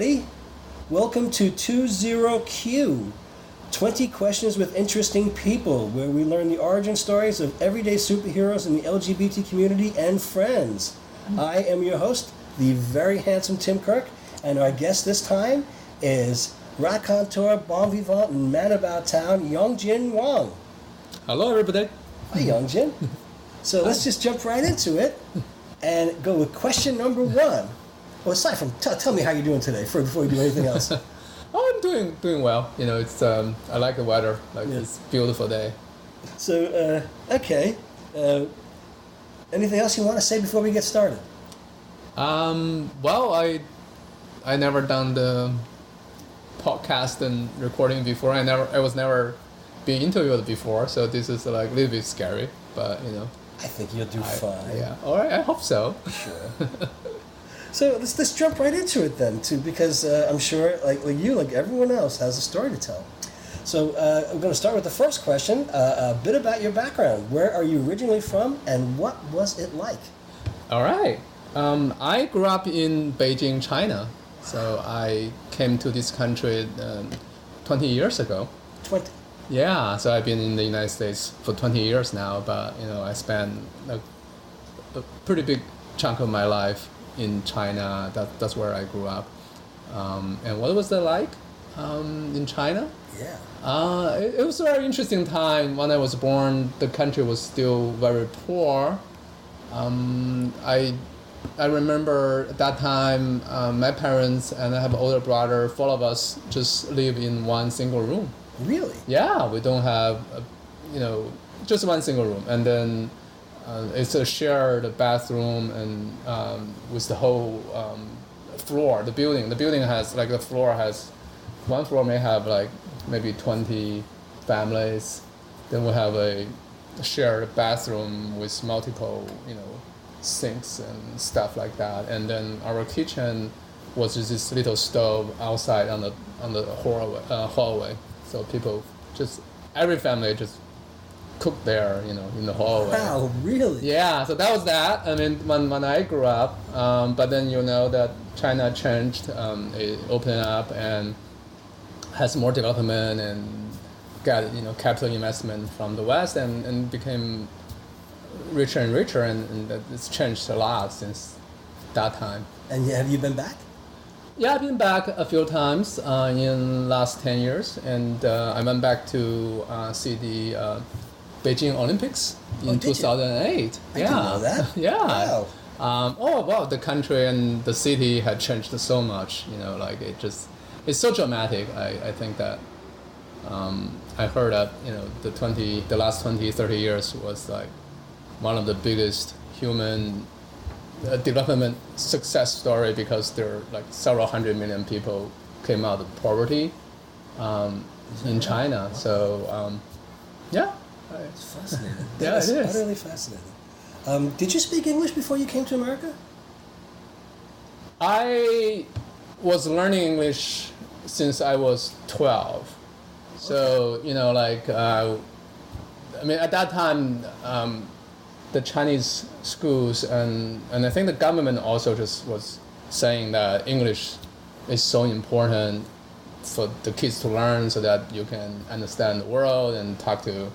everybody. Welcome to 20Q, 20 questions with interesting people, where we learn the origin stories of everyday superheroes in the LGBT community and friends. I am your host, the very handsome Tim Kirk, and our guest this time is raconteur, bon vivant, and man about town, Yongjin Huang. Hello, everybody. Hi, Yongjin. So let's just jump right into it and go with question number one. Well, aside from, tell me how you're doing today before we do anything else. I'm doing well. You know, it's I like the weather. It's a beautiful day. So, okay. Anything else you want to say before we get started? Well, I never done the podcast and recording before. I was never being interviewed before, so this is like a little bit scary. But you know, I think you'll do fine. Yeah. All right. I hope so. Sure. So let's jump right into it then, too, because I'm sure, like you, like everyone else, has a story to tell. So I'm going to start with the first question, a bit about your background. Where are you originally from, and what was it like? All right. I grew up in Beijing, China. So I came to this country 20 years ago. 20? Yeah, so I've been in the United States for 20 years now, but you know, I spent a pretty big chunk of my life in China. That's where I grew up. And what was it like in China? Yeah. It was a very interesting time. When I was born, the country was still very poor. I remember at that time, my parents and I have an older brother, 4 of us just live in one single room. Really? Yeah, we don't have, just one single room. And then it's a shared bathroom and with the whole floor, the building. The building has, like, one floor may have like maybe 20 families. Then we have a shared bathroom with multiple, sinks and stuff like that. And then our kitchen was just this little stove outside on the hallway. So every family just cooked there, in the hallway. Wow, really? Yeah, so that was that. I mean, when I grew up, but then that China changed, it opened up and has more development and got capital investment from the West and became richer and richer, and it's changed a lot since that time. And have you been back? Yeah, I've been back a few times in last 10 years, and I went back to see the Beijing Olympics in 2008. I didn't know that. Yeah. Wow. The country and the city had changed so much. It's so dramatic. I think that I heard that the last 20, 30 years was like one of the biggest human development success story, because there are like several 100 million people came out of poverty in China. So yeah. It's fascinating. Yeah, it is. Utterly fascinating. Did you speak English before you came to America? I was learning English since I was 12. So, at that time, the Chinese schools and I think the government also just was saying that English is so important for the kids to learn so that you can understand the world and talk to,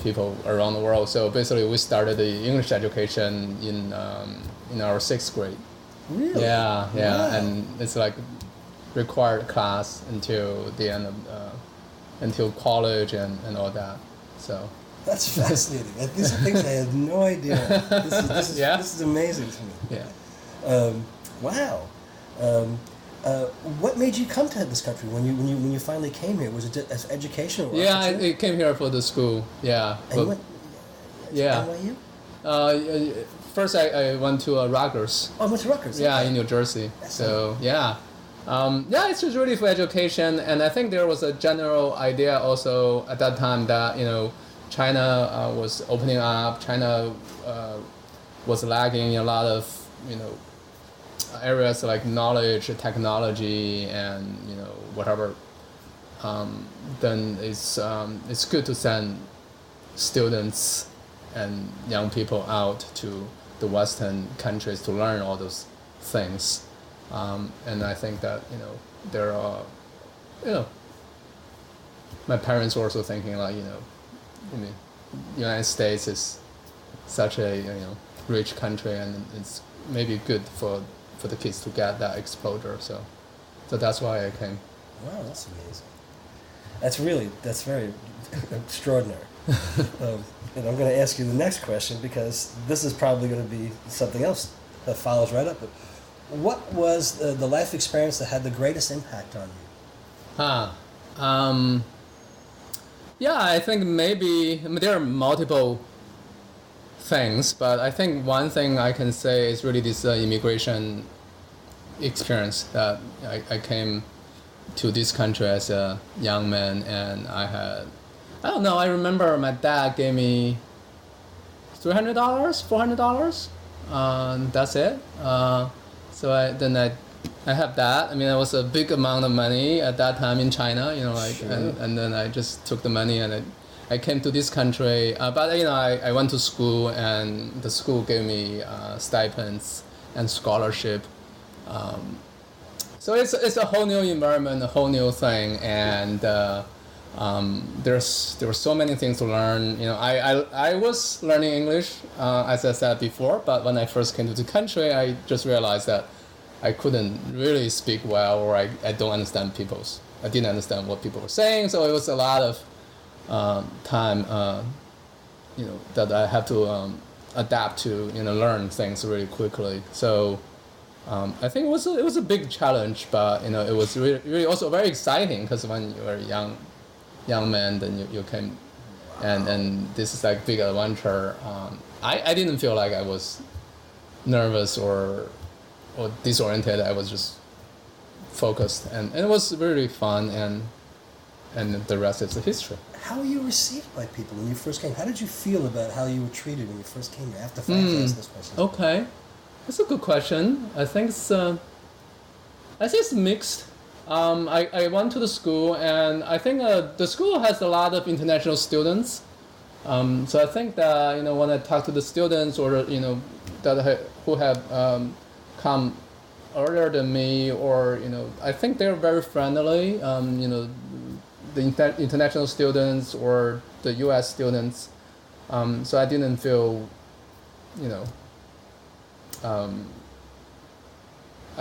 people around the world. So basically we started the English education in our 6th grade. Really? Yeah. Wow. And it's like required class until the end of, until college and all that. So. That's fascinating. These are things I had no idea. This is amazing to me. Yeah. Wow. What made you come to this country when you finally came here? Was it as educational? Yeah, I came here for the school. Yeah. And you went, yeah. NYU? First I went to Rutgers. Oh, I went to Rutgers. Yeah, okay. in New Jersey. That's so yeah. It's just really for education, and I think there was a general idea also at that time that China was opening up. China was lagging in a lot of areas like knowledge, technology, and whatever. Then it's good to send students and young people out to the Western countries to learn all those things. And I think that there are, my parents were also thinking like I mean, United States is such a rich country, and it's maybe good for the kids to get that exposure. So that's why I came. Wow, that's amazing. That's very extraordinary. And I'm going to ask you the next question, because this is probably going to be something else that follows right up. But what was the life experience that had the greatest impact on you? Yeah, I think maybe there are multiple things, but I think one thing I can say is really this immigration experience that I came to this country as a young man, and I don't know, I remember my dad gave me $300, $400, that's it. So I have that. I mean, it was a big amount of money at that time in China, Sure. and then I just took the money and I came to this country. But I went to school, and the school gave me stipends and scholarship. So it's a whole new environment, a whole new thing, and there were so many things to learn. I was learning English, as I said before, but when I first came to the country, I just realized that I couldn't really speak well, or I didn't understand what people were saying. So it was a lot of time, that I had to adapt to, learn things really quickly. So I think it was a big challenge, but it was really, really also very exciting, because when you were a young man, then you came, and this is like big adventure. I didn't feel like I was nervous or disoriented. I was just focused, and it was really fun, and the rest is the history. How were you received by people when you first came? How did you feel about how you were treated when you first came here? I have to ask this question. Okay, that's a good question. I think it's mixed. I went to the school, and I think the school has a lot of international students. So I think that when I talk to the students, or who have come earlier than me, or I think they're very friendly. The international students or the U.S. students. So I didn't feel, I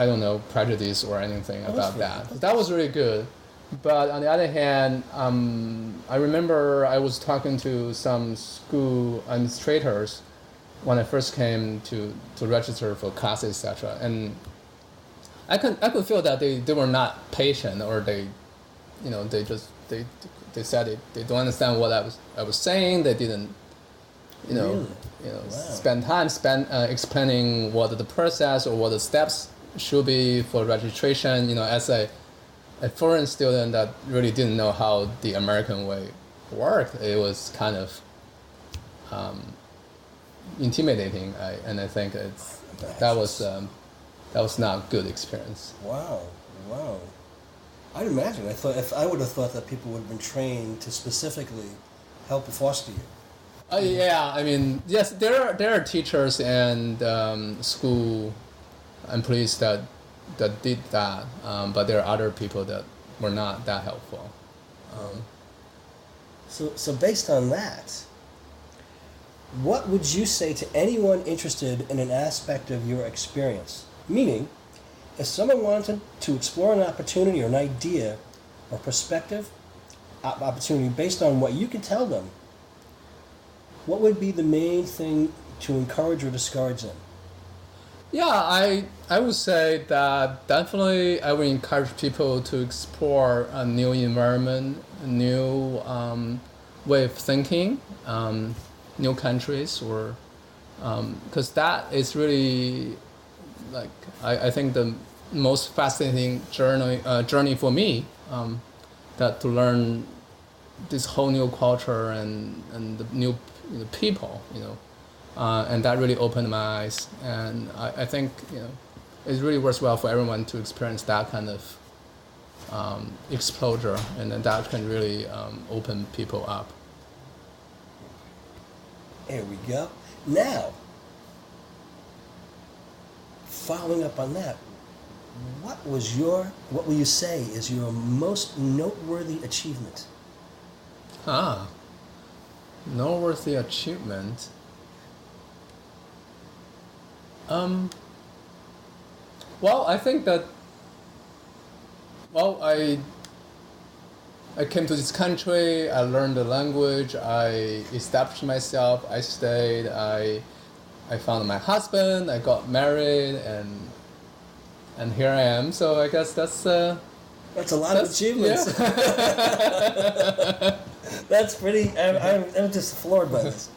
don't know, prejudice or anything about that. That was really good. But on the other hand, I remember I was talking to some school administrators when I first came to register for classes, etc. And I could feel that they were not patient, or they said they don't understand what I was saying. They didn't Wow. spend time explaining what the process or what the steps should be for registration. As a foreign student that really didn't know how the American way worked, it was kind of intimidating. And I think that was not a good experience. Wow. I'd imagine. I would have thought that people would have been trained to specifically help foster you. Yeah, I mean, yes, there are teachers and school employees that did that, but there are other people that were not that helpful. So based on that, what would you say to anyone interested in an aspect of your experience? Meaning, if someone wanted to explore an opportunity or an idea or perspective, opportunity based on what you could tell them, what would be the main thing to encourage or discourage them? Yeah, I would say that definitely I would encourage people to explore a new environment, a new way of thinking, new countries, or because that is really like I think the most fascinating journey for me, that to learn this whole new culture and the new people, and that really opened my eyes. And I think it's really worthwhile for everyone to experience that kind of exposure, and then that can really open people up. There we go. Now, following up on that, what will you say is your most noteworthy achievement? Noteworthy achievement. Well, I think that. Well, I came to this country. I learned the language. I established myself. I stayed. I found my husband. I got married, and here I am. So I guess that's a lot of achievements. Yeah. That's pretty. I'm just floored by this.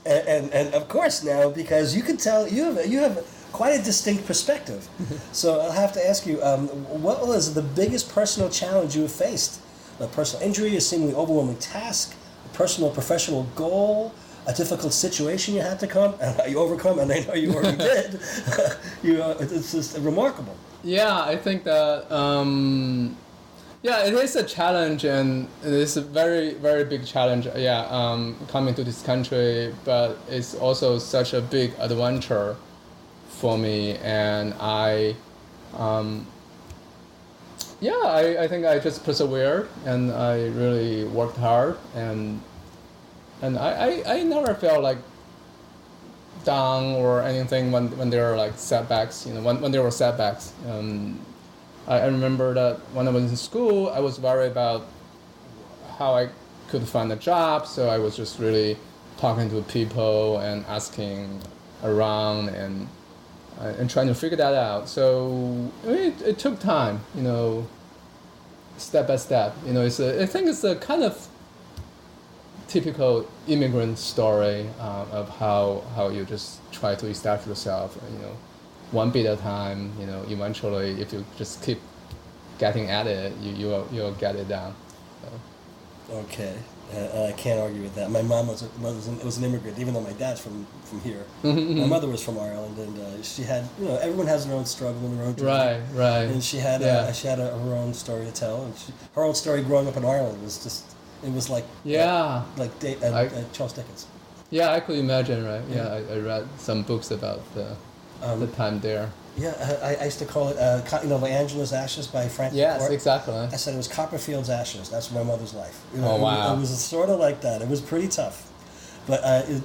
And of course now, because you can tell you have quite a distinct perspective. So I'll have to ask you, what was the biggest personal challenge you have faced? A personal injury, a seemingly overwhelming task, a personal professional goal, a difficult situation you had to overcome, and I know you already did. It's just remarkable. Yeah, I think that. Yeah, it is a challenge, and it is a very, very big challenge. Yeah, coming to this country, but it's also such a big adventure for me, and I think I just persevered, and I really worked hard, and I never felt like down or anything when there are like setbacks. When there were setbacks. I remember that when I was in school, I was worried about how I could find a job, so I was just really talking to people and asking around and trying to figure that out. So it took time, step by step. I think it's a kind of typical immigrant story of how you just try to establish yourself, one bit at a time. Eventually, if you just keep getting at it, you'll get it down. So. Okay, I can't argue with that. My mom was an immigrant, even though my dad's from here. My mother was from Ireland, and she had everyone has their own struggle and their own journey. Right. And she had her own story to tell, and her own story growing up in Ireland was like Charles Dickens. Yeah, I could imagine. Right. Yeah, I read some books about the time there. Yeah, I used to call it, Angela's Ashes by Frank. Yes, exactly. I said it was Copperfield's Ashes. That's my mother's life. Oh, wow. It was sort of like that. It was pretty tough. But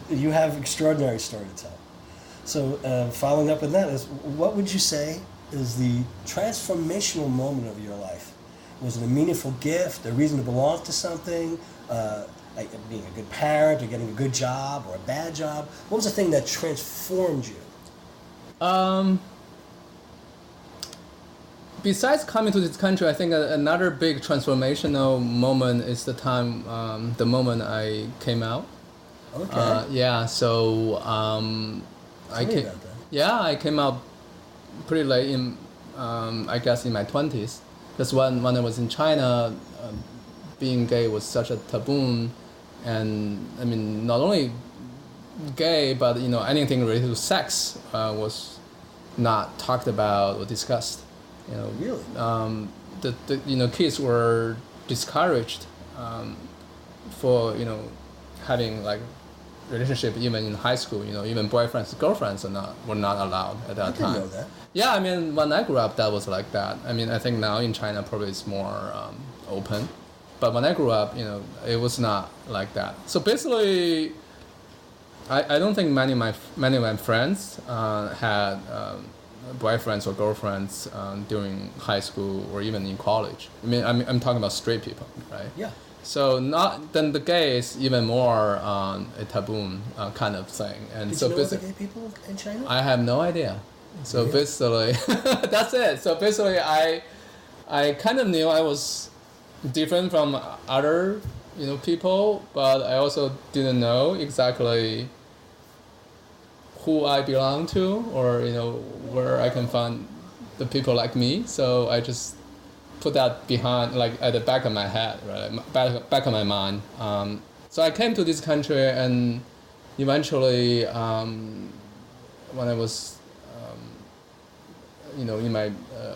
you have an extraordinary story to tell. So following up on that is, what would you say is the transformational moment of your life? Was it a meaningful gift, a reason to belong to something, like being a good parent or getting a good job or a bad job? What was the thing that transformed you? Besides coming to this country, I think another big transformational moment is the moment I came out. Okay. So I came out pretty late in, I guess in my 20s. Because when I was in China, being gay was such a taboo, and I mean not only gay, but anything related to sex was not talked about or discussed. Really? The kids were discouraged for having like relationship even in high school. Even boyfriends, girlfriends were not allowed at that time. I didn't know that. Yeah, I mean when I grew up, that was like that. I mean I think now in China probably it's more open, but when I grew up, it was not like that. So basically, I don't think many of my friends had boyfriends or girlfriends during high school or even in college. I mean, I'm talking about straight people, right? Yeah. So then the gay is even more a taboo kind of thing. And Did so you know the gay people in China? I have no idea. So really? basically, that's it. So basically, I kind of knew I was different from other people, but I also didn't know exactly who I belong to, or where I can find the people like me. So I just put that behind, like at the back of my head, right, back of my mind. So I came to this country, and eventually, when I was, in my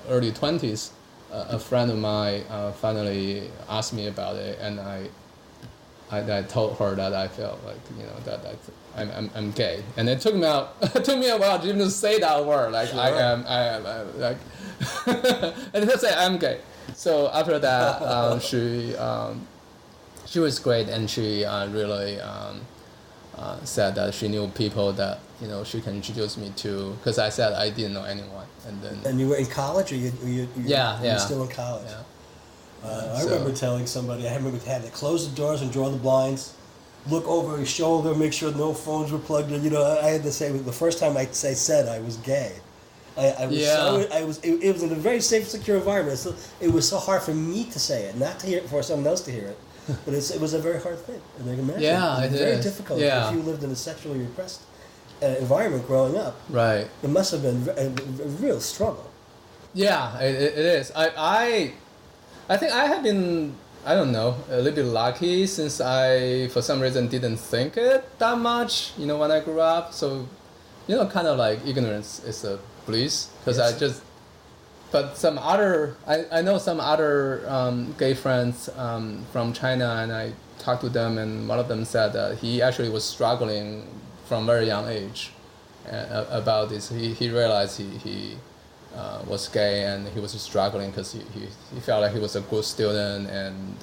early 20s, a friend of mine finally asked me about it, and I told her that I felt like that I'm gay, and it took me a while to even say that word. Like sure. I am like and just say I'm gay. So after that, she was great, and she really said that she knew people that she can introduce me to, because I said I didn't know anyone, and then. And you were in college, or you Yeah. still in college? Yeah. I remember telling somebody, I remember had to close the doors and draw the blinds, look over his shoulder, make sure no phones were plugged in. I had to say, the first time I said I was gay, it was in a very safe, secure environment. So it was so hard for me to say it, not to hear it, for someone else to hear it. But it was a very hard thing. And I can imagine. Yeah, it was very difficult. Yeah. If you lived in a sexually repressed environment growing up, Right. it must have been a real struggle. Yeah, it is. I think I have been, I don't know, a little bit lucky, since I, for some reason, didn't think it that much, when I grew up. So, kind of like ignorance is a bliss, because Yes. but some other, I know some other gay friends from China, and I talked to them, and one of them said that he actually was struggling from very young age about this. He realized he was gay, and he was struggling because he felt like he was a good student and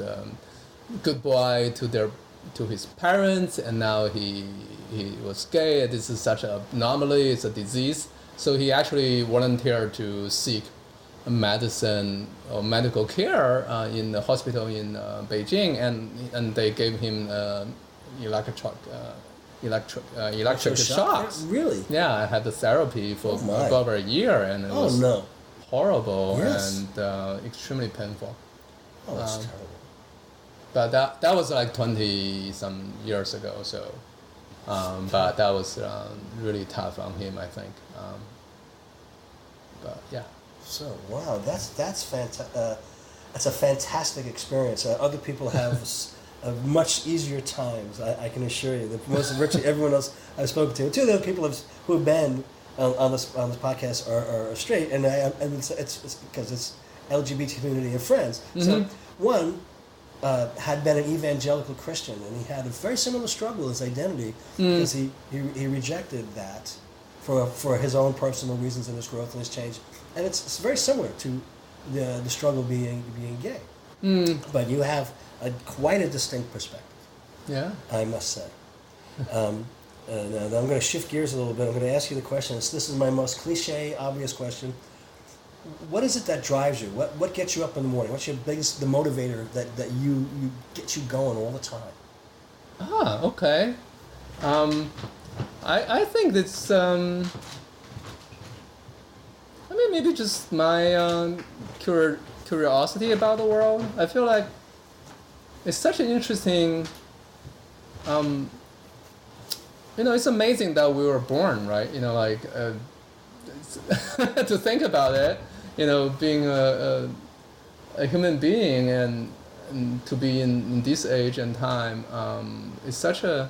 good boy to his parents, and now he was gay. This is such an anomaly. It's a disease. So he actually volunteered to seek medicine or medical care in the hospital in Beijing, and they gave him electric shocks. Really? Yeah, I had the therapy for my. over a year, and it was no. horrible Yes. and extremely painful. Oh, that's terrible. But that was like 20 some years ago. So, but that was really tough on him, I think. But yeah. So wow, that's fantastic. That's a fantastic experience. Other people have much easier times. I can assure you that virtually everyone else I've spoken to, two of the people who have been on this podcast are straight, and it's because it's LGBT community and friends. Mm-hmm. So one had been an evangelical Christian, and he had a very similar struggle with his identity because he rejected that for his own personal reasons and his growth and his change. And it's very similar to the struggle being gay. But you have quite a distinct perspective. Yeah. I must say. Now I'm going to shift gears a little bit. I'm going to ask you the question. This is my most cliche, obvious question. What is it that drives you? What gets you up in the morning? What's your biggest, the motivator that you gets you going all the time? Okay. I think it's maybe just my curiosity about the world. I feel like it's such an interesting. It's amazing that we were born, right? To think about it, being a human being and to be in this age and time is such a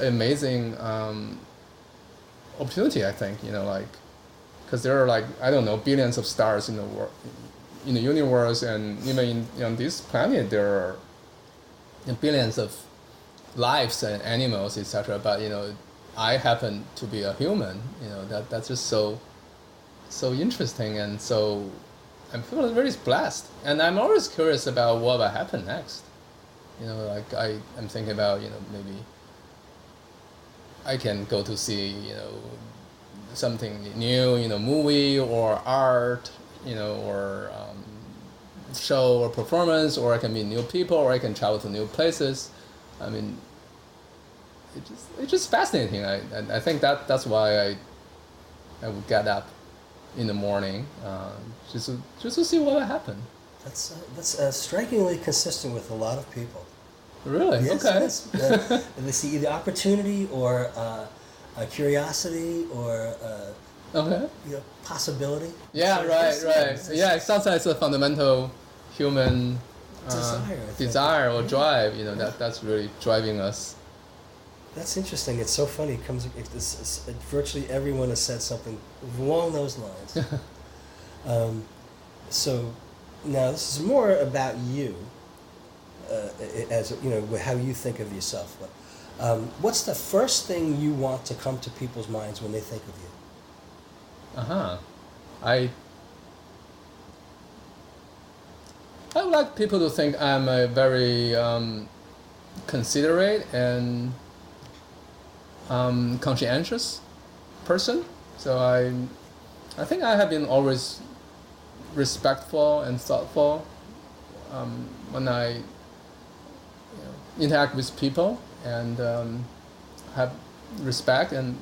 amazing opportunity. I think because there are billions of stars in the world, in the universe, and even on this planet there are billions of lives and animals, etc. But I happen to be a human. That's just so interesting, and so I'm feeling very blessed. And I'm always curious about what will happen next. I'm thinking about maybe I can go to see something new, movie or art, or show or performance, or I can meet new people, or I can travel to new places. I mean, it's just fascinating. I think that's why I would get up in the morning just to see what will happen. That's strikingly consistent with a lot of people. Really? Yes, okay. Yes. They see either opportunity or a curiosity or possibility. Yeah, so right. Yeah, it sounds like it's a fundamental human desire or drive. That's really driving us. That's interesting. It's so funny. Virtually everyone has said something along those lines. So now this is more about you, as how you think of yourself. But what's the first thing you want to come to people's minds when they think of you? I would like people to think I'm a very considerate and conscientious person. So I think I have been always respectful and thoughtful when I interact with people, and have respect and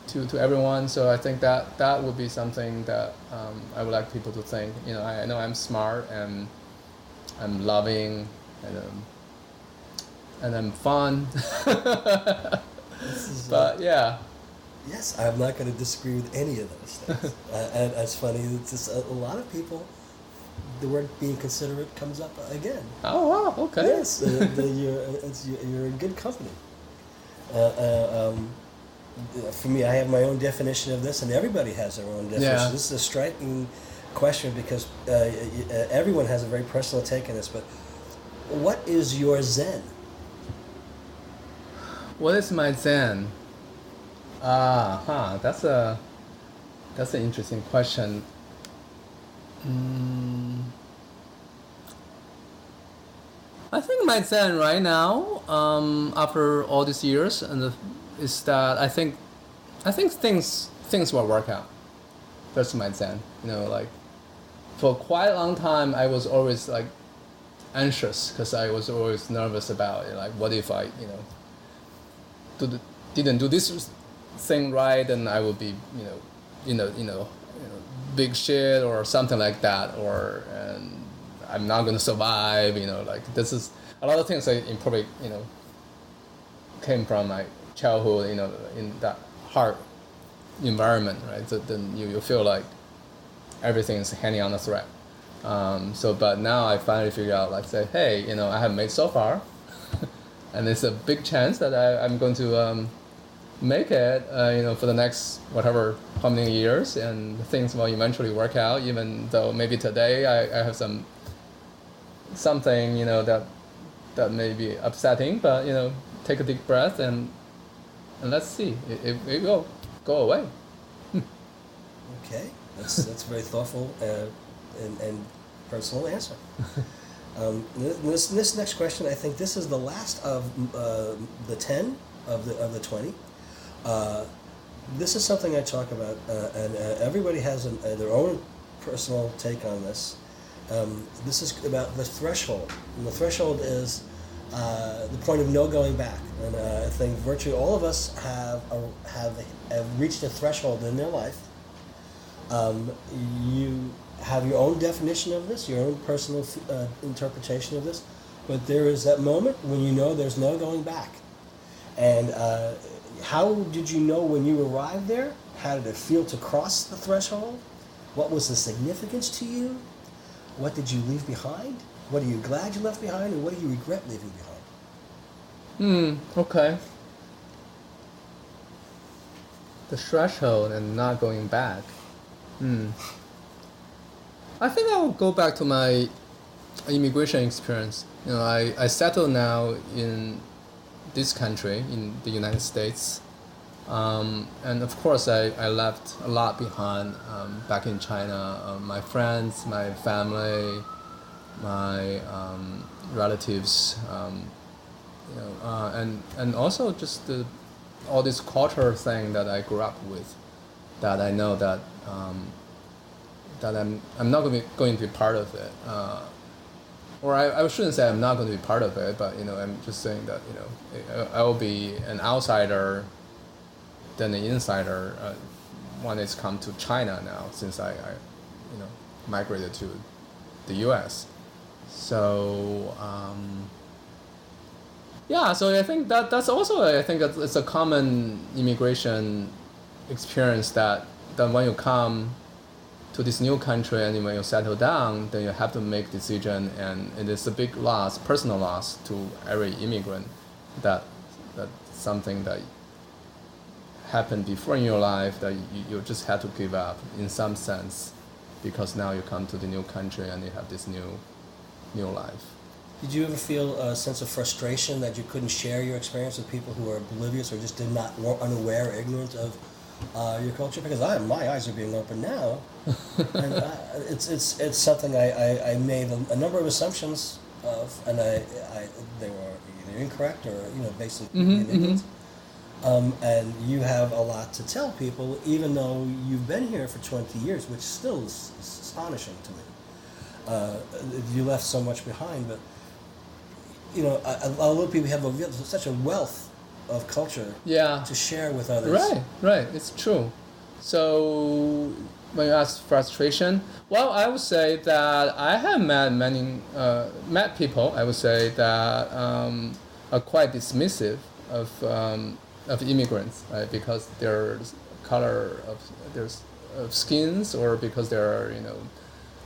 to everyone. So I think that would be something that I would like people to think. I know I'm smart and I'm loving and I'm fun. But yeah. Yes, I'm not going to disagree with any of those things. And it's funny, it's just a lot of people, the word being considerate comes up again. Oh, wow, okay. Yes, you're in good company. For me, I have my own definition of this, and everybody has their own definition. Yeah. This is a striking question because everyone has a very personal take on this, but what is your Zen? What is my Zen? That's an interesting question. I think my Zen right now, after all these years, is that I think things will work out. That's my Zen. Like for quite a long time, I was always like anxious because I was always nervous about it. Like, what if I, didn't do this thing right, and I would be, big shit or something like that, and I'm not gonna survive. Like this is a lot of things I probably came from my childhood. In that hard environment, right? So then you feel like everything is hanging on a thread. But now I finally figure out, like, say, hey, I have made so far, and it's a big chance that I'm going to make it, for the next how many years, and things will eventually work out. Even though maybe today I have something that may be upsetting, but take a deep breath and let's see. It will go away. Okay, that's very thoughtful and personal answer. This next question, I think this is the last of the 10 of the 20. This is something I talk about, and everybody has their own personal take on this. This is about the threshold, and the threshold is the point of no going back. And I think virtually all of us have reached a threshold in their life. You have your own definition of this, your own personal interpretation of this, but there is that moment when there's no going back. And how did you know when you arrived there? How did it feel to cross the threshold? What was the significance to you? What did you leave behind? What are you glad you left behind, and what do you regret leaving behind? Okay. The threshold and not going back. I think I will go back to my immigration experience. I settled now in this country, in the United States. And of course, I left a lot behind back in China. My friends, my family, my relatives, and also just all this culture thing that I grew up with, that I know that I'm not going to be part of it. Or I shouldn't say I'm not going to be part of it, but I'm just saying that I will be an outsider than an insider when it's come to China now, since I migrated to the U.S. So so I think that's also, I think it's a common immigration experience that when you come to this new country and when you settle down, then you have to make decision, and it is a big loss, personal loss to every immigrant, that something that happened before in your life that you just had to give up in some sense, because now you come to the new country and you have this new life. Did you ever feel a sense of frustration that you couldn't share your experience with people who were oblivious or just were unaware or ignorant of your culture? Because my eyes are being opened now, and it's something I made a number of assumptions of, and they were either incorrect or basically ignorant. And you have a lot to tell people, even though you've been here for 20 years, which still is astonishing to me. You left so much behind, but a lot of people have such a wealth of culture to share with others. Right, it's true. So when you ask frustration, well, I would say that I have met people, I would say, that are quite dismissive of immigrants, right? Because their color of their skins, or because their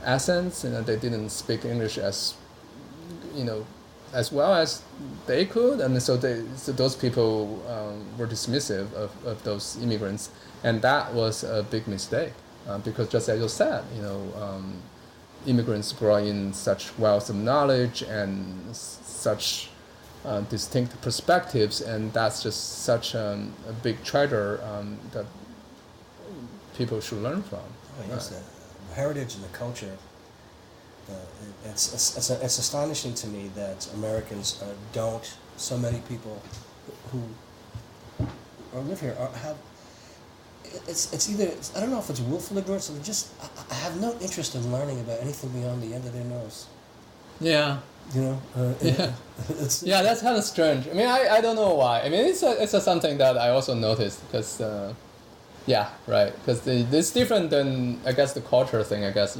accents, they didn't speak English as as well as they could, and so those people were dismissive of those immigrants, and that was a big mistake, because just as you said, immigrants brought in such wealth of knowledge and such distinct perspectives, and that's just such a big treasure that people should learn from. Oh, yes, the heritage and the culture. It's astonishing to me that Americans don't. So many people who live here have. It's either I don't know if it's willful ignorance or just I have no interest in learning about anything beyond the end of their nose. Yeah. It's that's kind of strange. I mean, I don't know why. I mean, it's something that I also noticed because, because it's different than, I guess, the culture thing. I guess,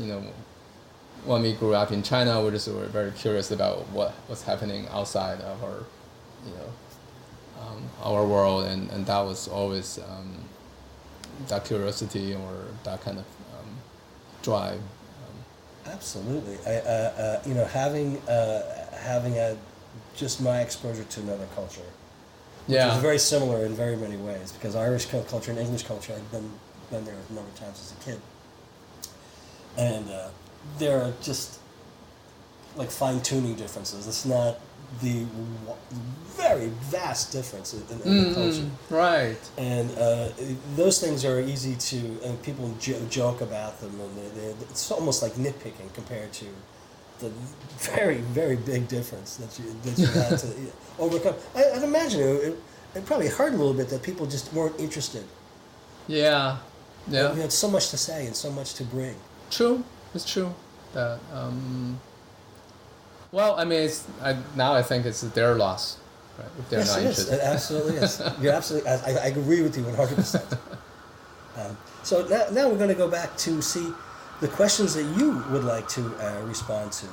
when we grew up in China, we were very curious about what's happening outside of our world, and that was always that curiosity or that kind of drive. Absolutely. Having just my exposure to another culture, which is very similar in very many ways, because Irish culture and English culture, I've been there a number of times as a kid, and there are just like fine-tuning differences. It's not the very vast difference in the culture. Right. And those things are easy to, and people joke about them, and it's almost like nitpicking compared to the very, very big difference that you had to overcome. I'd imagine it probably hurt a little bit that people just weren't interested. Yeah. Yeah. We had so much to say and so much to bring. True. It's true. That well, I mean, now I think it's their loss, right? If they're not interested. It absolutely is. You're absolutely. I agree with you 100%. So now we're going to go back to see the questions that you would like to respond to.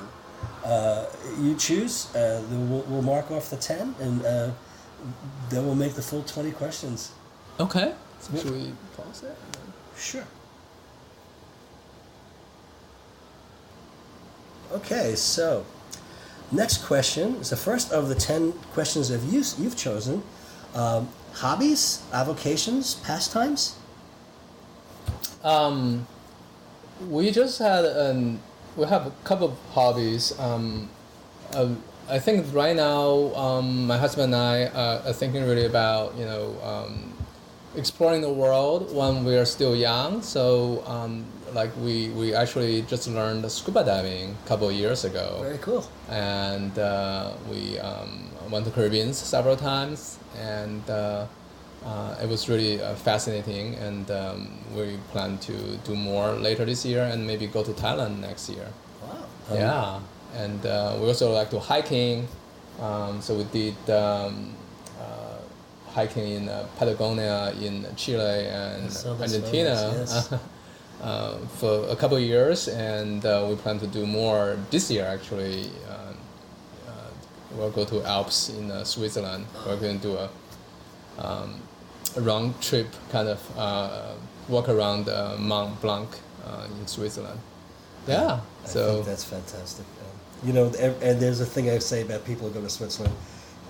You choose. We'll mark off the 10, and then we'll make the full 20 questions. Okay. So should we pause it? Sure. Okay, so next question is the first of the 10 questions that you've chosen. Hobbies, avocations, pastimes? We just we have a couple of hobbies. I think right now my husband and I are thinking really about exploring the world when we are still young. So we actually just learned scuba diving a couple of years ago. Very cool. And we went to Caribbean several times, and it was really fascinating. And we plan to do more later this year, and maybe go to Thailand next year. Wow. And we also like to hiking. So we did hiking in Patagonia, in Chile, and Argentina. Yes. For a couple of years, and we plan to do more this year. Actually, we'll go to Alps in Switzerland. We're going to do a round trip, kind of walk around Mont Blanc in Switzerland. Yeah, I think that's fantastic. And there's a thing I say about people who go to Switzerland.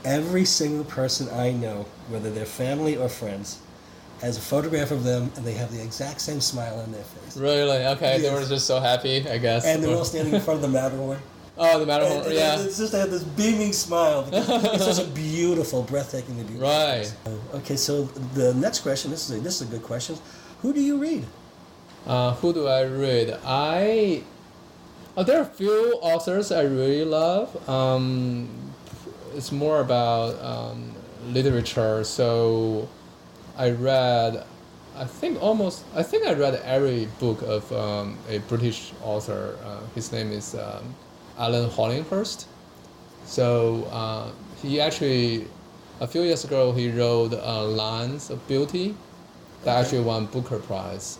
Every single person I know, whether they're family or friends, has a photograph of them, and they have the exact same smile on their face. Really? Okay, yes. They were just so happy, I guess. And they're all standing in front of the Matterhorn. Oh, the Matterhorn, yeah. It's just had this beaming smile. It's such a beautiful, breathtakingly beautiful. Right. Place. Okay, so the next question. This is a good question. Who do you read? Who do I read? There are a few authors I really love. It's more about literature. So I read, I think I read every book of a British author. His name is Alan Hollinghurst. So he actually, a few years ago, he wrote Lines of Beauty that actually won Booker Prize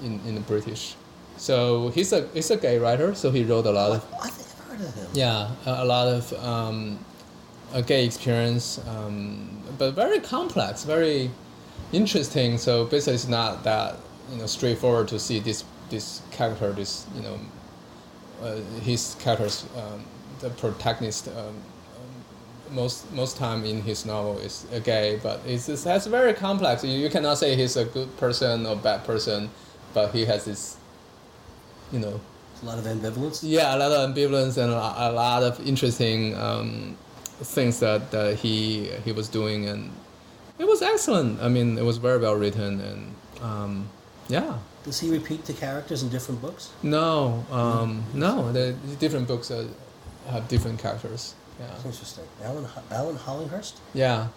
in the British. So he's a gay writer, so he wrote a lot of... I think I've heard of him. Yeah, a lot of a gay experience, but very complex, very interesting. So basically it's not that straightforward to see this character, his characters, the protagonist most time in his novel is gay, but that's very complex. You cannot say he's a good person or bad person, but he has this, a lot of ambivalence. Yeah, a lot of ambivalence and a lot of interesting things that he was doing, and it was excellent. I mean, it was very well written, and yeah. Does he repeat the characters in different books? No, no. The different books have different characters. Yeah. That's interesting. Alan Hollinghurst? Yeah.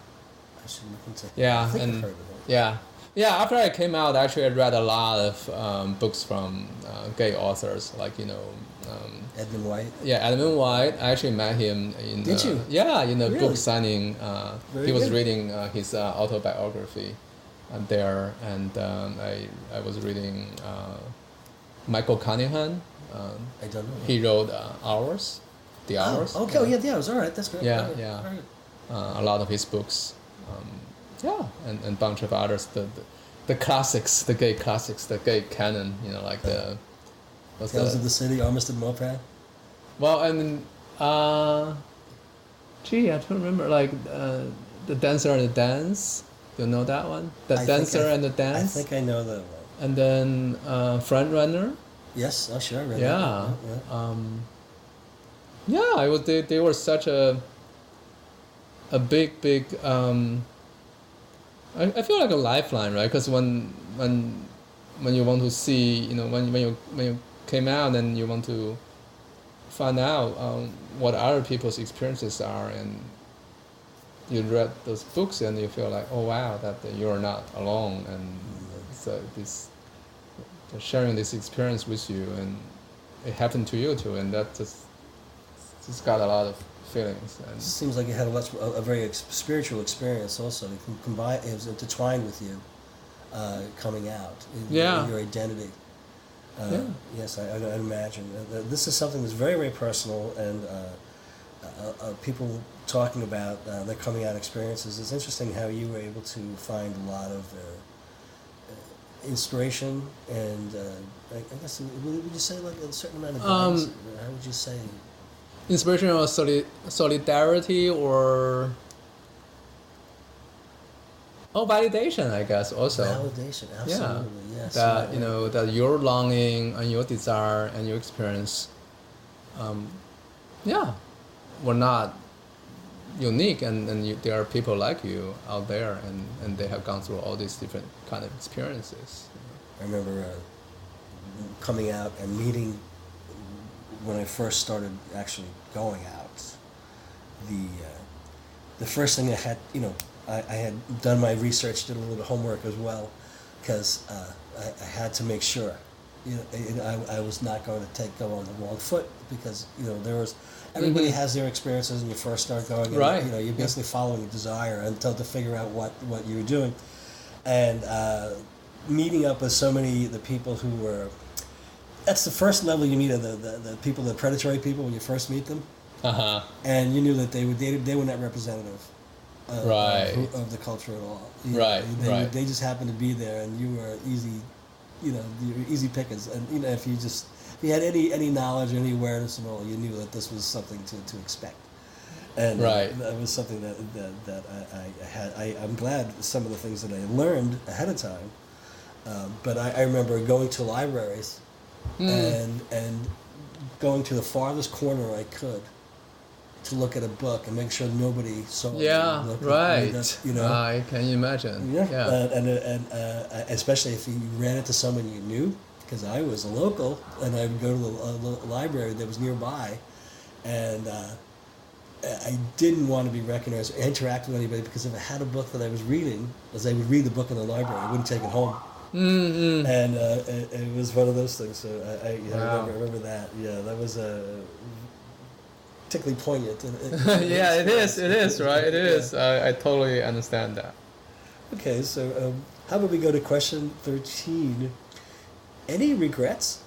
I should look into. Yeah, I think and I've heard of him. yeah. After I came out, actually, I read a lot of books from gay authors, like Edmund White. Yeah, Edmund White. I actually met him in. Did you? Yeah, in the Really? book signing. Very he was good. reading his autobiography there, and I was reading Michael Cunningham. I don't know. He wrote Hours, The Hours. Oh, okay. Oh, yeah, the Hours. All right, that's great. Yeah, Very good. yeah. Very good. A lot of his books. And a bunch of others, the classics, the gay classics, the gay canon, like the... Tales of the City, Armistead Moped. Well, and I don't remember, like The Dancer and the Dance. You know that one? The Dancer and the Dance? I think I know that one. And then Front Runner. Yes, oh sure. I read Yeah. that. Yeah. It was, they were such a big I feel like a lifeline, right? Because when you want to see, when you came out and you want to find out what other people's experiences are, and you read those books and you feel like, oh wow, that you're not alone, and so they're sharing this experience with you, and it happened to you too, and that just got a lot of feelings. And Seems like you had a very spiritual experience also. It was intertwined with you coming out. Your identity. Yes, I'd imagine. This is something that's very, very personal, and people talking about their coming out experiences. It's interesting how you were able to find a lot of inspiration, and I guess, would you say like a certain amount of guidance? How would you say? Inspiration or solidarity or validation, I guess, also. Validation, absolutely, yes. That that your longing and your desire and your experience, were not unique, and there are people like you out there, and they have gone through all these different kind of experiences. I remember coming out and meeting. When I first started actually going out, the first thing I had, I had done my research, did a little homework as well, because I had to make sure, I was not going to go on the wrong foot, because there was everybody has their experiences when you first start going, and, right? You're basically following a desire until to figure out what you were doing, and meeting up with so many of the people who were. That's the first level you meet of the people, the predatory people, when you first meet them. Uh-huh. And you knew that they were not representative of the culture at all. They just happened to be there, and you were easy, you were easy pickings. And if you had any knowledge or any awareness at all, you knew that this was something to expect. And that was something that I had. I'm glad some of the things that I learned ahead of time. But I remember going to libraries. And going to the farthest corner I could to look at a book and make sure nobody saw me. Yeah, right. I can imagine. Yeah. Yeah. And especially if you ran into someone you knew, because I was a local, and I would go to the library that was nearby, and I didn't want to be recognized or interact with anybody, because if I had a book that I was reading, as I would read the book in the library, I wouldn't take it home. Mm-hmm. And it was one of those things. So I Wow. remember that. Yeah, that was particularly poignant. Yeah, it is, right? It is. I totally understand that. Okay, so how about we go to question 13? Any regrets?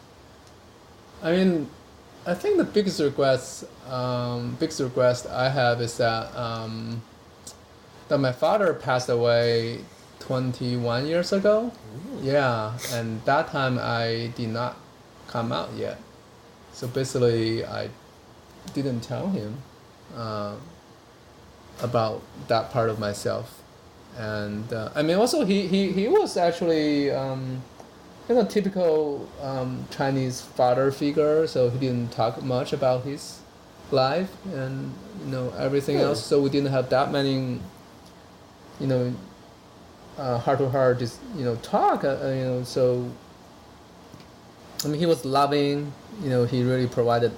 I mean, I think the biggest regrets I have is that my father passed away 21 years ago. Really? Yeah, and that time I did not come out yet. So basically, I didn't tell him about that part of myself. And I mean, also he was actually typical Chinese father figure. So he didn't talk much about his life and everything else. So we didn't have that many heart to heart talk. So I mean, he was loving. He really provided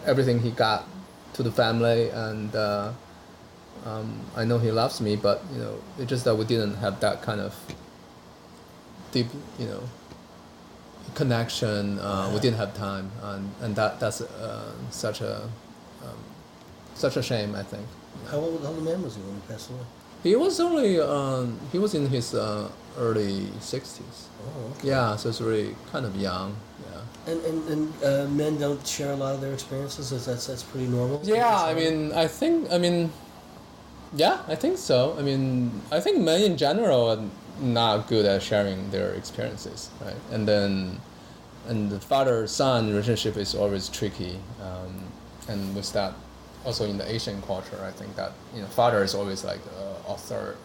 everything he got to the family, and I know he loves me, but it's just that we didn't have that kind of deep connection. We didn't have time, and that's such a shame, I think. How old man was he when he passed away? He was only he was in his early 60s. Oh, okay. Yeah, so it's really kind of young. Yeah. And men don't share a lot of their experiences. That's pretty normal. Yeah, I mean, yeah, I think so. I mean, I think men in general are not good at sharing their experiences, right? And the father-son relationship is always tricky, and with that, also in the Asian culture, I think that father is always like the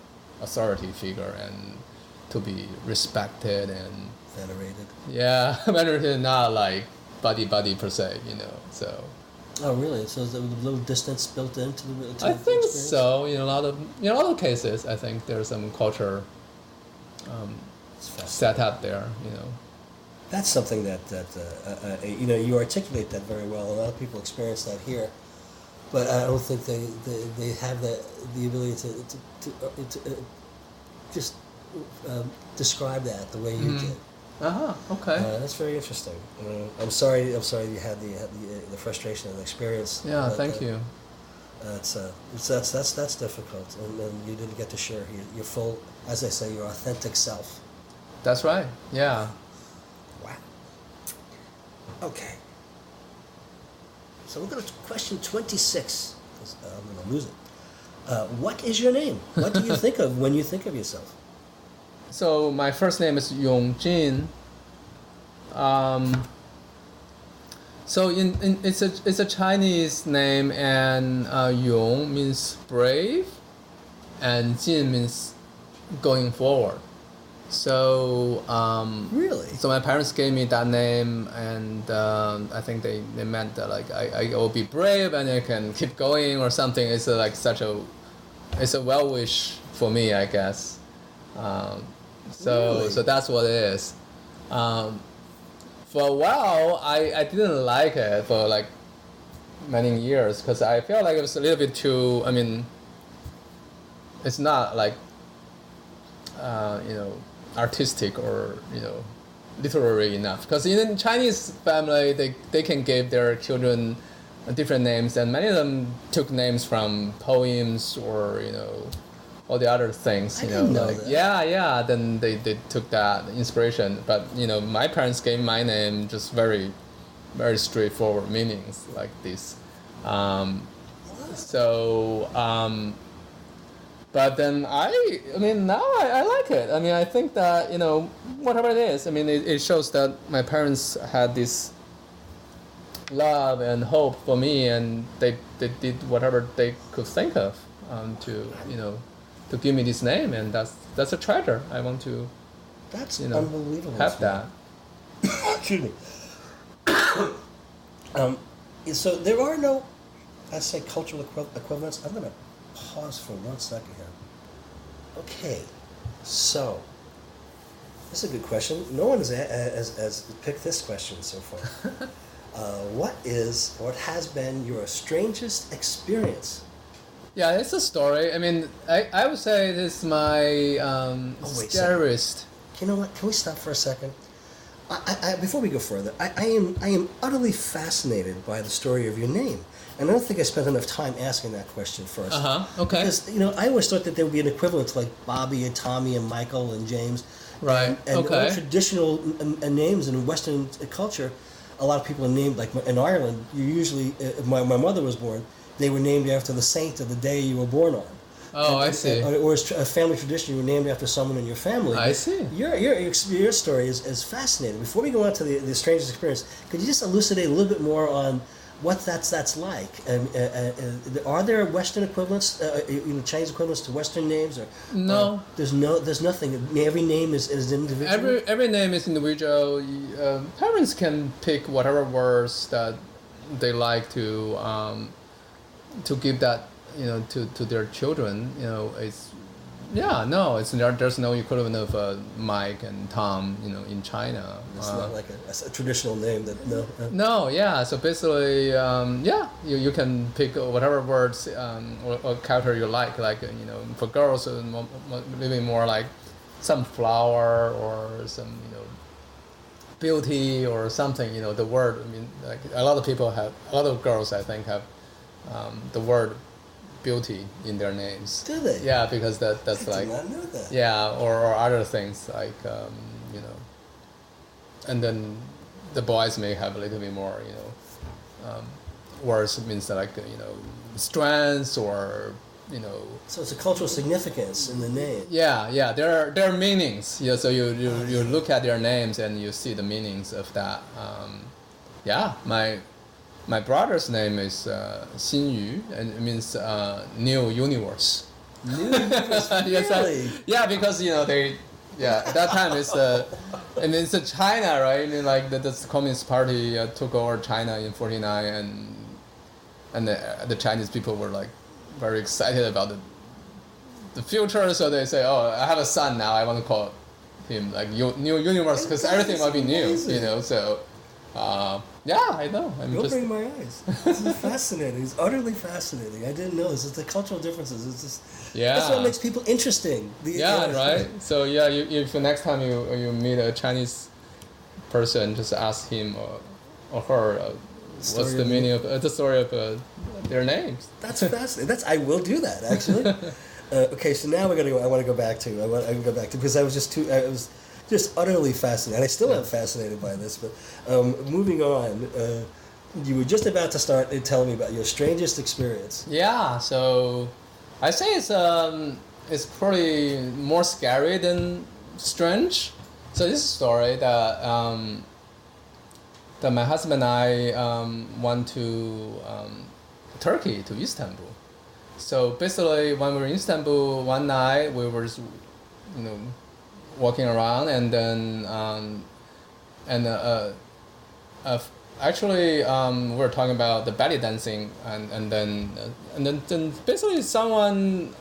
authority figure and to be respected and Venerated. Yeah, venerated, not like buddy per se, so. Oh, really? So is there a little distance built into the I think experience? so. In a lot of cases, I think there's some culture set up there. That's something that you articulate that very well. A lot of people experience that here, but I don't think they have the ability to just describe that the way you did. Okay. That's very interesting. I'm sorry you had the frustration and the experience. Yeah, thank you. That's difficult, and you didn't get to share your full, as I say, your authentic self. That's right. Yeah. Wow. Okay. So we're going to question 26. I'm going to lose it. What is your name? What do you think of when you think of yourself? So my first name is Yongjin. So it's a Chinese name, and Yong means brave, and Jin means going forward. So Really? So my parents gave me that name, and I think they meant that like I will be brave and I can keep going or something. It's a well wish for me, I guess. Really? So that's what it is. For a while, I didn't like it for like many years because I felt like it was a little bit too. I mean, it's not like artistic or literary enough. Because in Chinese family, they can give their children different names, and many of them took names from poems or all the other things. I didn't know like that. yeah. Then they took that inspiration, but my parents gave my name just very, very straightforward meanings like this. But then I mean now I like it. I mean I think that whatever it is, I mean it shows that my parents had this love and hope for me, and they did whatever they could think of to give me this name, and that's a treasure. I want to That's unbelievable. have that. Excuse me. So there are no, I say, cultural equivalents. I'm going to pause for 1 second here. Okay, so this is a good question. No one has picked this question so far. What is, or what has been, your strangest experience? Yeah, it's a story. I mean, I would say this is my scariest. You know what? Can we stop for a second? Before we go further, I am utterly fascinated by the story of your name. And I don't think I spent enough time asking that question first. Okay. Because, I always thought that there would be an equivalent to like Bobby and Tommy and Michael and James. Right. And okay. all traditional names in Western culture, a lot of people are named, like in Ireland, you usually, my mother was born, they were named after the saint of the day you were born on. Oh, I see. Or as a family tradition, you were named after someone in your family. I see. Your story is fascinating. Before we go on to the strangest experience, could you just elucidate a little bit more on what that's like? Are there Western equivalents, Chinese equivalents to Western names? Or no. There's nothing. Every name is individual. Every name is individual. Parents can pick whatever words that they like to give that to their children. It's there's no equivalent of Mike and Tom in China. It's not like a traditional name that no. No, yeah. So basically, you can pick whatever words or character you like. Like for girls, maybe more like some flower or some beauty or something. The word. I mean, like a lot of girls I think have the word beauty in their names. Do they? Yeah, because that's I like did not know that. yeah, or other things like and then the boys may have a little bit more words means like strengths or So it's a cultural significance in the name. yeah there are meanings. So you look at their names and you see the meanings of that. My brother's name is Xin Yu, and it means new universe. New universe, really? Yeah, because at that time it's China, right? And like the Communist Party took over China in '49, and the Chinese people were like very excited about the future, so they say, oh, I have a son now, I want to call him like new universe because everything will be new, so. I know. You'll bring my eyes. This is fascinating. It's utterly fascinating. I didn't know this. It's the cultural differences. It's just that's what makes people interesting. Right. So if the next time you meet a Chinese person, just ask him or her what's the meaning of the story of their names. That's fascinating. I will do that actually. Okay, so now I want to go back to because I was just utterly fascinated. I still am fascinated by this, but moving on, you were just about to start telling me about your strangest experience. Yeah, so I say it's probably more scary than strange. So this story that my husband and I went to Turkey, to Istanbul. So basically, when we were in Istanbul one night, we were just, walking around, and then actually we were talking about the belly dancing, and then basically someone.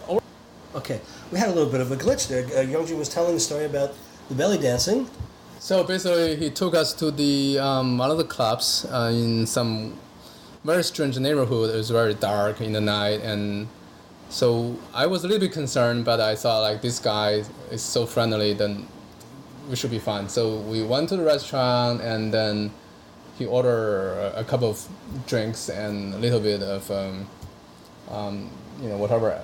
Okay, we had a little bit of a glitch there. Yongjin was telling the story about the belly dancing. So basically, he took us to the one of the clubs in some very strange neighborhood. It was very dark in the night, and so I was a little bit concerned, but I thought like this guy is so friendly, then we should be fine. So we went to the restaurant, and then he ordered a couple of drinks and a little bit of whatever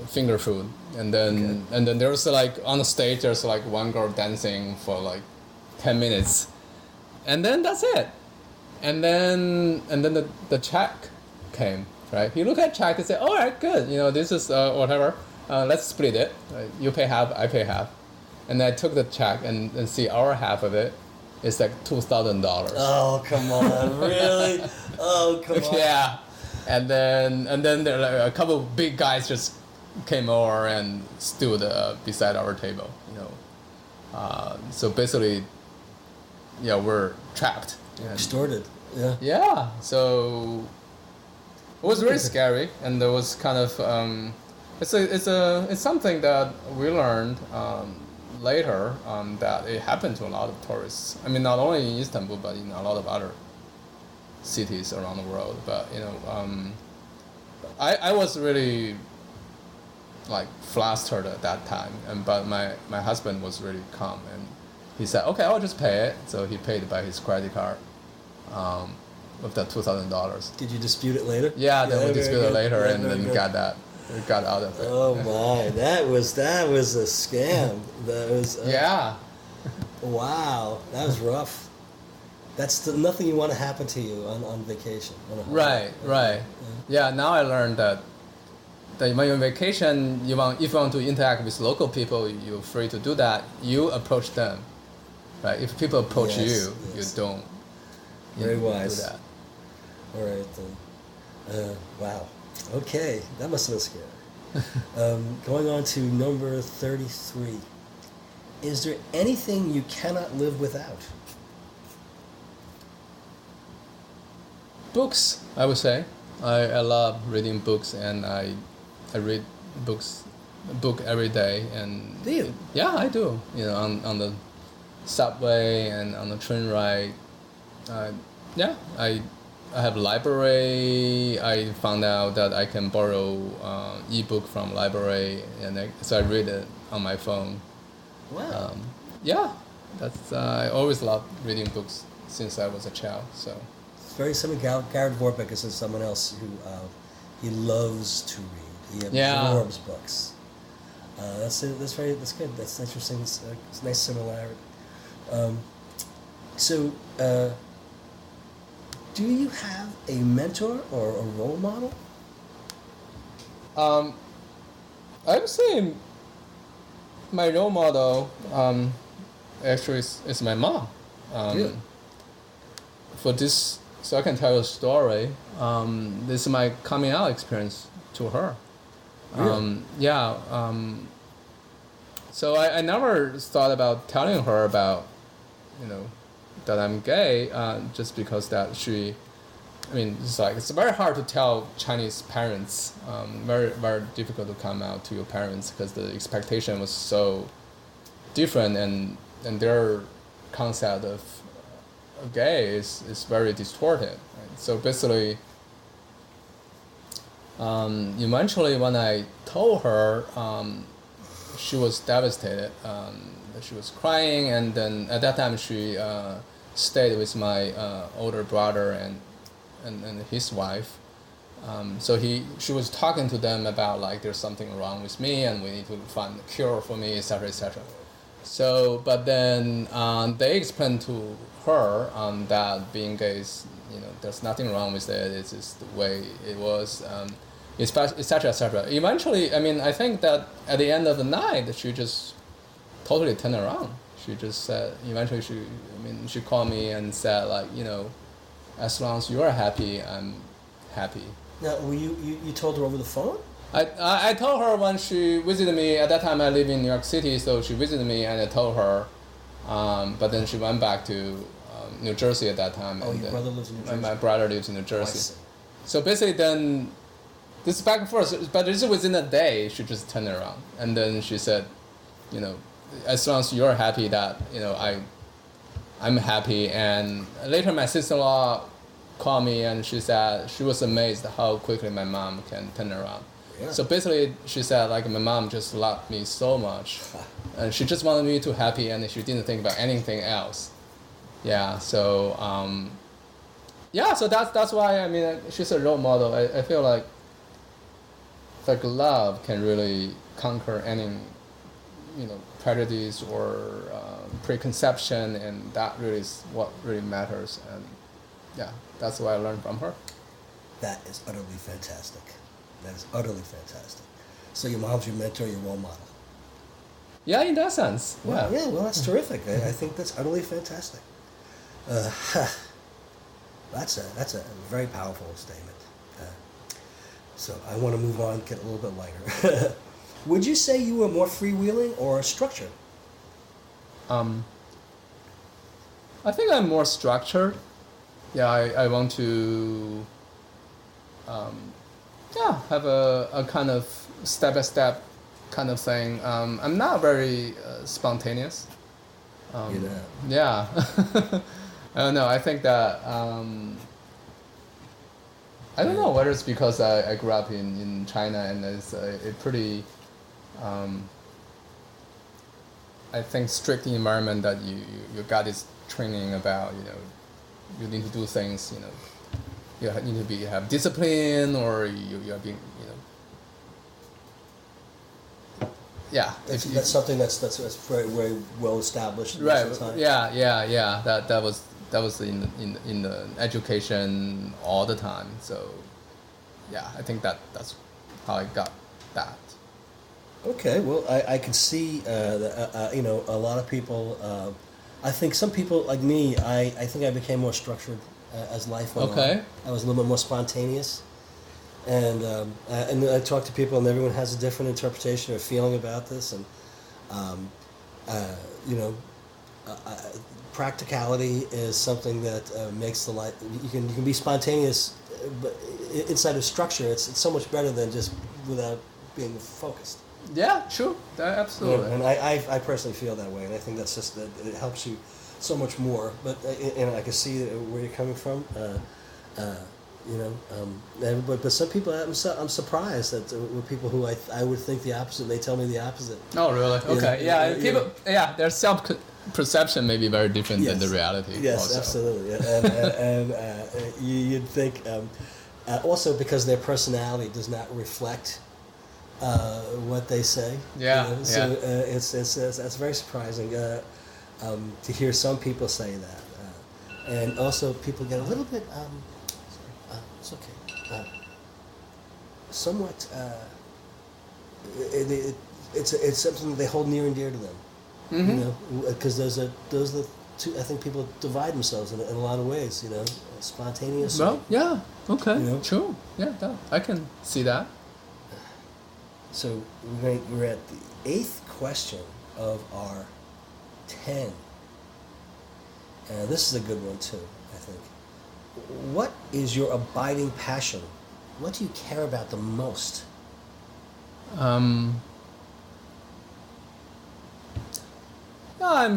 finger food, and then there was like on the stage there's like one girl dancing for like 10 minutes, and then that's it, and then the check came. Right? He looked at check and said, "All right, good. This is whatever. Let's split it. You pay half, I pay half." And I took the check and see our half of it is like $2,000. Oh, come on, really? Oh, come on. Yeah, and then there like a couple of big guys just came over and stood beside our table. So basically, we're trapped. Extorted. Yeah. Yeah, so it was really scary, and there was kind of it's something that we learned later that it happened to a lot of tourists. I mean, not only in Istanbul, but in a lot of other cities around the world. But I was really like flustered at that time, but my husband was really calm, and he said, "Okay, I'll just pay it." So he paid by his credit card. With that $2,000. Did you dispute it later? Yeah, then we disputed later, Yeah, and then got out of it. Oh my, that was a scam. That was yeah. Wow, that was rough. That's nothing you want to happen to you on vacation. Right. Yeah. Now I learned that when you're on vacation, if you want to interact with local people, you're free to do that. You approach them, right? If people approach you don't. Very wise. Do that. All right then. Wow. Okay, that must have been scary. Going on to number 33. Is there anything you cannot live without? Books, I would say. I love reading books, and I read a book every day. And do you? Yeah, I do. On the subway and on the train ride. I have a library. I found out that I can borrow ebook from library, and so I read it on my phone. Wow. I always loved reading books since I was a child. So it's very similar. Garrett Vorbeck is someone else who he loves to read. He absorbs books. That's good. That's interesting. It's a nice similarity. Do you have a mentor or a role model? I would say my role model actually is my mom. For this, so I can tell you a story. This is my coming out experience to her. Really? So I never thought about telling her about, that I'm gay, just because that it's very hard to tell Chinese parents, very, very difficult to come out to your parents because the expectation was so different, and their concept of gay is very distorted. Right? So basically, eventually when I told her, she was devastated. She was crying, and then at that time she stayed with my older brother and his wife. So she was talking to them about like there's something wrong with me and we need to find a cure for me, etc., etc. So, but then they explained to her that being gay is, there's nothing wrong with it. It's just the way it was, etc., etc. Eventually, I think that at the end of the night, she just totally turned around. She just said, eventually she called me and said like, as long as you're happy, I'm happy. Now, you told her over the phone? I told her when she visited me. At that time, I live in New York City, so she visited me, and I told her. But then she went back to New Jersey at that time. Oh, your brother lives in New Jersey? My brother lives in New Jersey. I see. So basically, then this is back and forth. But this is within a day. She just turned around, and then she said, as long as you're happy, that I'm happy. And later, my sister-in-law called me, and she said she was amazed how quickly my mom can turn around. Yeah. So basically, she said like my mom just loved me so much, and she just wanted me to be happy, and she didn't think about anything else. Yeah. So so that's why she's a role model. I feel like love can really conquer any prejudice or preconception, and that really is what really matters. And that's what I learned from her. That is utterly fantastic. That is utterly fantastic. So your mom's your mentor, your role model. Yeah, in that sense. Well, yeah, well, that's terrific. I think that's utterly fantastic. That's a very powerful statement. So I want to move on, get a little bit lighter. Would you say you were more freewheeling or structured? I think I'm more structured. I want to have a kind of step-by-step kind of thing. I'm not very spontaneous. Yeah. I don't know. I think that I don't know whether it's because I grew up in China and it's a pretty I think strict environment that you got this training about, you need to do things, you need to have discipline, or you are being, yeah. That's something that's very, very well established. Right. Yeah. That was in the education all the time. So, yeah, I think that's how I got that. Okay, well, I can see that, a lot of people. I think some people like me. I think I became more structured as life went on. I was a little bit more spontaneous, and I talk to people, and everyone has a different interpretation or feeling about this, and practicality is something that makes the life. You can be spontaneous, but inside of structure, it's so much better than just without being focused. Yeah, true. Absolutely. Yeah, and I personally feel that way, and I think that's just that it helps you so much more. But and I can see where you're coming from. But some people, I'm surprised that with people who I would think the opposite. They tell me the opposite. Oh, really? Okay. People. Yeah, their self-perception may be very different than the reality. Yes, also. Absolutely. And you'd think also because their personality does not reflect what they say. Yeah. So that's very surprising to hear some people say that, and also people get a little bit. It's okay. Somewhat. It's something that they hold near and dear to them. Mm-hmm. Because those are the two. I think people divide themselves in a lot of ways. Spontaneous. Well, yeah. Okay. True. Yeah, I can see that. So we're at the 8th question of our 10. This is a good one too, I think. What is your abiding passion? What do you care about the most? I'm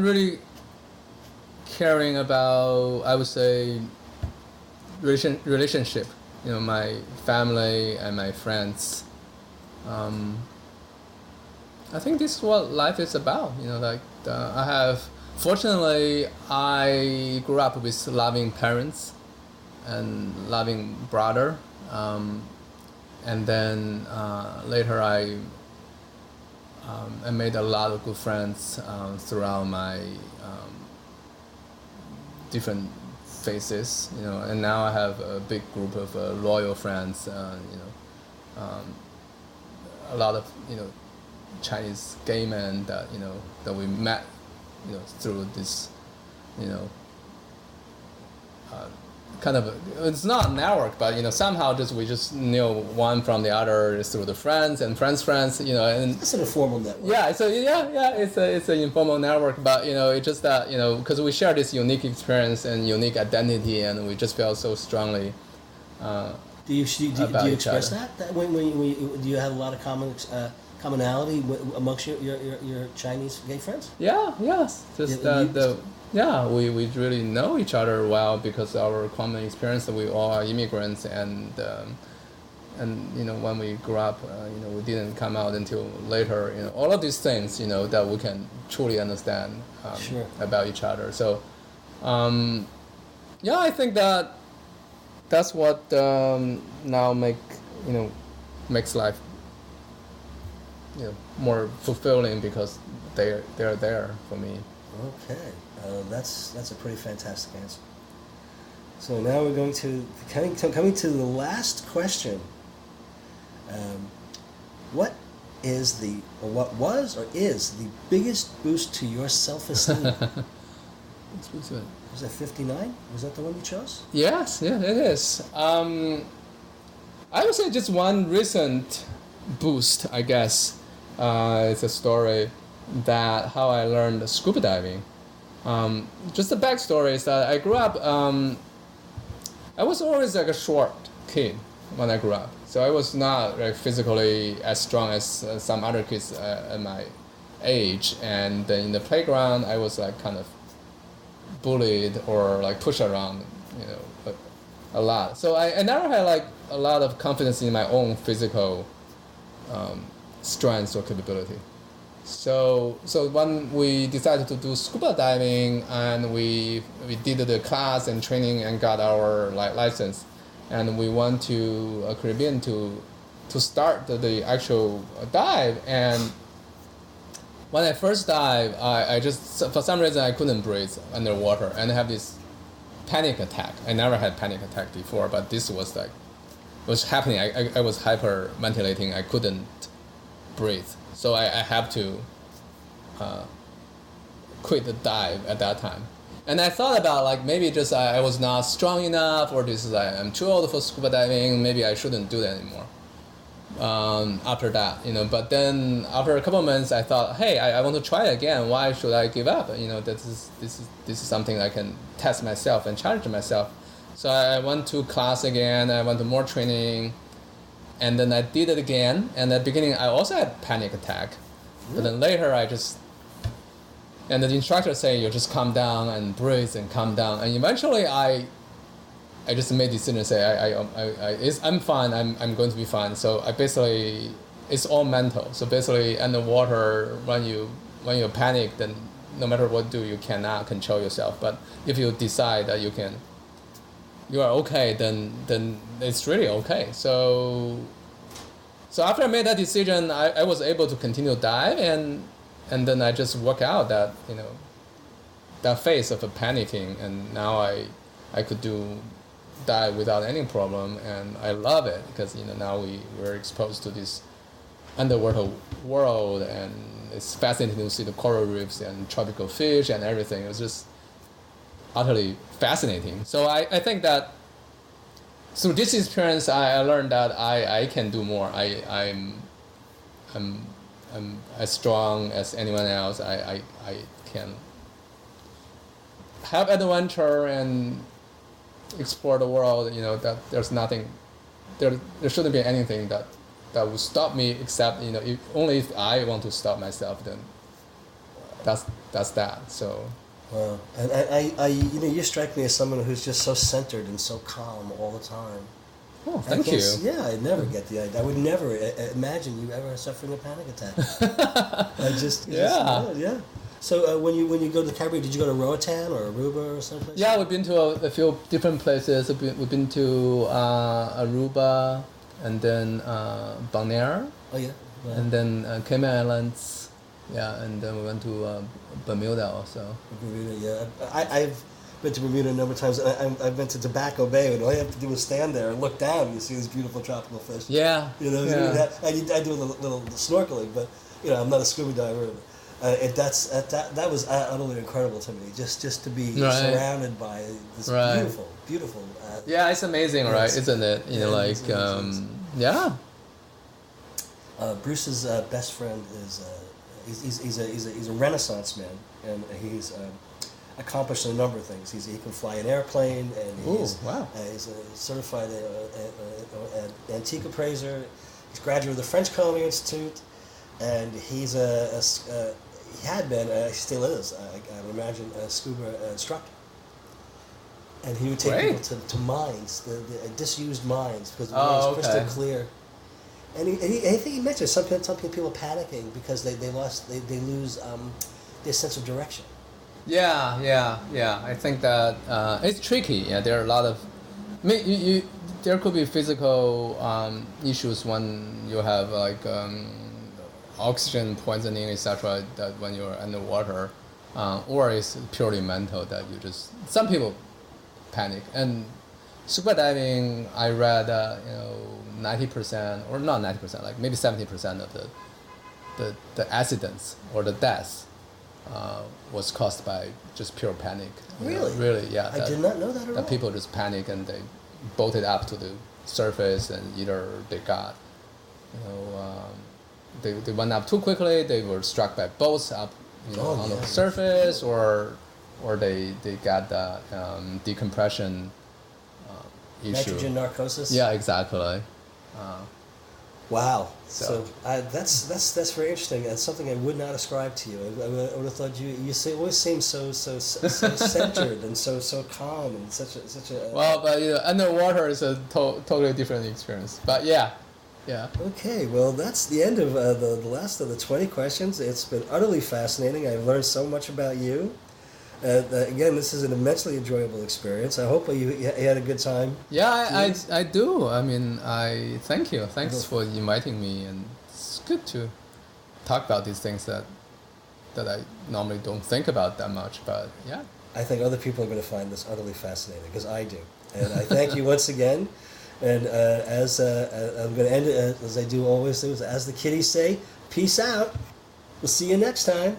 really caring about, I would say, relationship. My family and my friends. I think this is what life is about. Fortunately, I grew up with loving parents and loving brother, and then later I made a lot of good friends throughout my different phases, and now I have a big group of loyal friends, a lot of Chinese gay men that that we met through this kind of it's not a network, but somehow we just knew one from the other through the friends and friends, and it's an informal network. Yeah, so it's an informal network, but it's just that because we share this unique experience and unique identity, and we just feel so strongly. Do you express that when do you have a lot of commonality amongst your Chinese gay friends? Yeah, yes. Just we really know each other well because our common experience that we all are immigrants, and when we grew up, we didn't come out until later. All of these things, that we can truly understand about each other. So, I think that's what now makes life more fulfilling because they're there for me. Okay, that's a pretty fantastic answer. So now we're going to coming to the last question. What was or is the biggest boost to your self-esteem? Was that 59? Was that the one you chose? Yes, it is. I would say just one recent boost, I guess. It's a story that how I learned scuba diving. Just the backstory is that I grew up I was always like a short kid when I grew up. So I was not like physically as strong as some other kids at my age. And then in the playground, I was like kind of bullied or like pushed around, a lot. So I never had like a lot of confidence in my own physical strength or capability. So when we decided to do scuba diving and we did the class and training and got our license, and we went to Caribbean to start the actual dive. And when I first dived, I just, for some reason, I couldn't breathe underwater, and I have this panic attack. I never had panic attack before, but this was happening. I was hyperventilating. I couldn't breathe, so I have to quit the dive at that time. And I thought about like maybe just I was not strong enough, or I'm too old for scuba diving. Maybe I shouldn't do that anymore. After that, but then after a couple of months, I thought, hey, I want to try it again. Why should I give up? This is something I can test myself and challenge myself. So I went to class again. I went to more training, and then I did it again. And at the beginning, I also had panic attack, but then later and the instructor say you just calm down and breathe and calm down. And eventually, I just made the decision to say I'm fine. I'm going to be fine. So I basically, it's all mental. So basically, underwater, when you panic, then no matter what you cannot control yourself. But if you decide that you are okay, then it's really okay. So after I made that decision, I was able to continue to dive, and then I just work out that that phase of panicking, and now I could dive without any problem, and I love it because now we're exposed to this underwater world, and it's fascinating to see the coral reefs and tropical fish and everything. It was just utterly fascinating. So I think that through this experience, I learned that I can do more. I'm as strong as anyone else. I can have adventure and explore the world. That there's nothing, there shouldn't be anything that will stop me, except only if I want to stop myself, then that's that. So wow. And I you strike me as someone who's just so centered and so calm all the time. Oh, thank you. Yeah, I never get the idea. I would never imagine you ever suffering a panic attack. Yeah. So when you go to the Caribbean, did you go to Roatan or Aruba or someplace? Yeah, we've been to a few different places. We've been to Aruba, and then Bonaire. Oh yeah. Wow. And then Cayman Islands. Yeah, and then we went to Bermuda also. Bermuda, yeah. I've been to Bermuda a number of times. I've been to Tobacco Bay, and all you have to do is stand there and look down, and you see these beautiful tropical fish. Yeah. I do a little snorkeling, but I'm not a scuba diver. That was utterly incredible to me. Just to be surrounded by this beautiful. Yeah, it's amazing, right? Isn't it? Yeah. Bruce's best friend is he's a Renaissance man, and he's accomplished a number of things. He can fly an airplane, and he's a certified antique appraiser. He's graduate of the French Culinary Institute, and he's he had been, he still is, I would imagine, a scuba instructor. And he would take people to mines, the disused mines, because the water is crystal clear. And I think he mentioned some people panicking because they lose their sense of direction. Yeah. I think that it's tricky. Yeah, there are a lot of, there could be physical issues when you have like oxygen poisoning, etc. That when you're underwater, or it's purely mental that some people panic. And scuba diving, I read 90%, or not 90%, like maybe 70% of the accidents or the deaths was caused by just pure panic. Really? Really, yeah. I did not know that at all. That people just panic and they bolted up to the surface, and either they got, they went up too quickly, they were struck by boats up on the surface, or they got the decompression issue. Nitrogen narcosis? Yeah, exactly. Wow. So that's very interesting. That's something I would not ascribe to you. I would have thought you always seem so centered and so calm and such a. Well, but underwater is a totally different experience. But yeah. Okay, well that's the end of the last of the 20 questions. It's been utterly fascinating. I've learned so much about you. Again, this is an immensely enjoyable experience. I hope you had a good time. Yeah, I do. I mean, I thank you. Thanks for inviting me, and it's good to talk about these things that I normally don't think about that much. But yeah, I think other people are going to find this utterly fascinating because I do, and I thank you once again. And as I'm going to end it as I do always do, as the kiddies say, peace out. We'll see you next time.